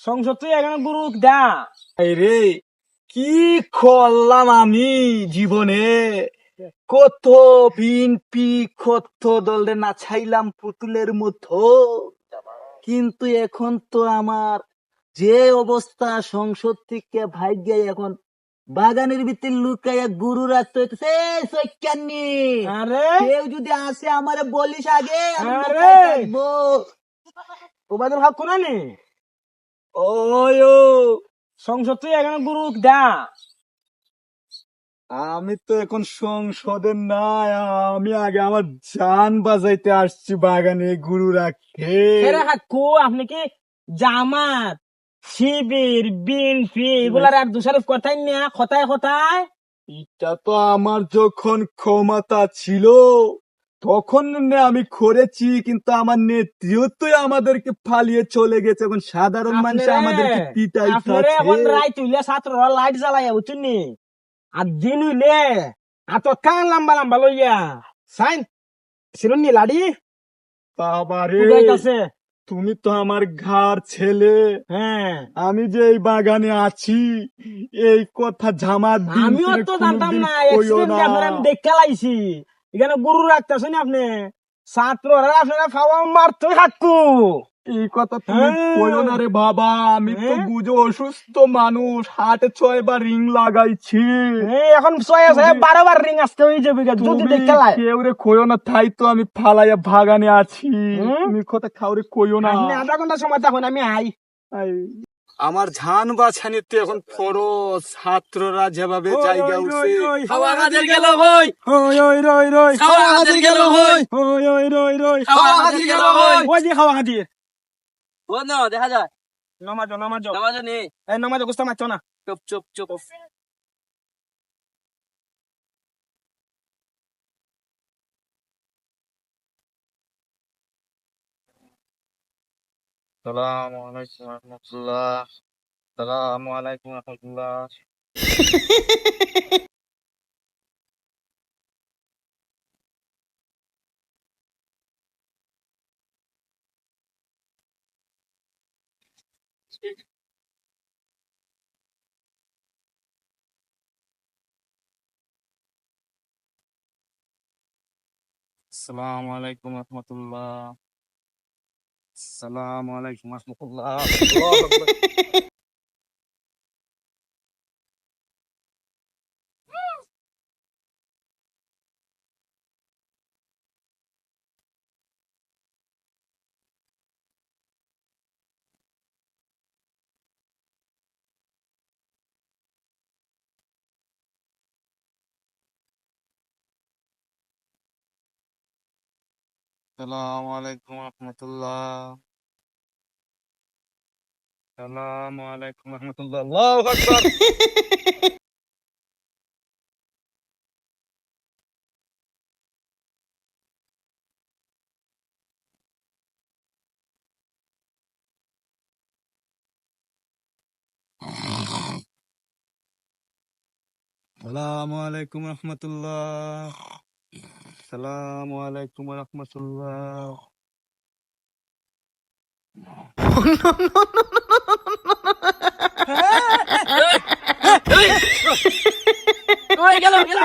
সংসদ তুই এখানে গুরু দা রে কি করলাম আমি জীবনে, কত বিএনপি কত দলের নাচাইলাম পুতুলের মতো, কিন্তু এখন তো আমার যে অবস্থা, সংসদ থেকে ভাগ্যে এখন বাগানের ভিতরে লুকাইয়া গুরু রাখতে হইতেছে। আরে কেউ যদি আসে আমারে বলিস আগে, আমি আরে লুকায় থাকবো। ওবাদের ভাব কোনা নি ওই ও, সংসদ তুই এখানে গুরু দা আমি তো এখন সংসদে নাই, আমি আগে আমার জান বাজাইতে আসছি বাগানে গুরু রাখতে। এরা হাকু আপনি কি জামাত শিবির বিএনপি এগুলার আর দোষারোপ করতেন না কথায় কথায়? এটা তো আমার যখন ক্ষমতা ছিল তখন না আমি করেছি, কিন্তু আমার নেতৃত্বই আমাদেরকে ফালিয়ে চলে গেছে। এখন সাধারণ মানুষ আমাদেরকে আপনারে এখন পিটাইতেছে। রায় তুইলে ছাত্ররা লাইট জ্বালাইয়া বুঝছেন নি, আর দিন হইলে এত কান লম্বা লম্বা লইয়া সাইন ছিল নি লাড়ি বাবারে, উগাইতাছে। তুমি তো আমার ঘর ছেলে, হ্যাঁ আমি যে এই বাগানে আছি এই কথা জামাত আমিও তো জানতাম না, এক্সিডেন্ট আপনার আমি দেখে লাইছি। এখানে গরু রাখতেছেন আপনি, ছাত্ররা আপনারা খাওয়া মারতে থাকু। এই কথা তুমি কইও না রে বাবা, আমি তো বুঝো অসুস্থ মানুষ, হাটে 6 বার রিং লাগাইছি। এখন 12 বার রিং আসতে হয়ে যাবে যদি তুমি দেখে লাই। কেউ রে কইও না, তাই তো আমি ফালাইয়া বাগানে আছি। তুমি কথা খাওরে কইও না। আপনি আধা ঘন্টা সময় তখন আমি আই। আমার ধান বাছানিতে এখন ফরজ, ছাত্ররা যেভাবে জায়গা উঠছে। খাওয়া হাজির গেল হই হই হই রই রই খাওয়া হাজির গেল হই হই হই রই রই খাওয়া হাজির গেল হই ওই যে খাওয়া হাজির। ও না দেখা যায় নামাজো নামাজো নামাজ নেই এই নামাজো গুস্তা মারছো না। চুপ চুপ চুপ সালামু আলাইকুম রহমতুল্লাহ। সালামু আলাইকুম রহমতুল্লাহ। আসসালামু আলাইকুম রহমতুল্লাহ। আসসালামু আলাইকুম রহমতুল্লাহ। আসসালামু আলাইকুম রহমতুল্লাহ। আসসালামু আলাইকুম রহমতুল্লাহ। আল্লাহু আকবার। আসসালামু আলাইকুম রহমতুল্লাহ। আসসালামু আলাইকুম রহমতুল্লাহ। গেল গেল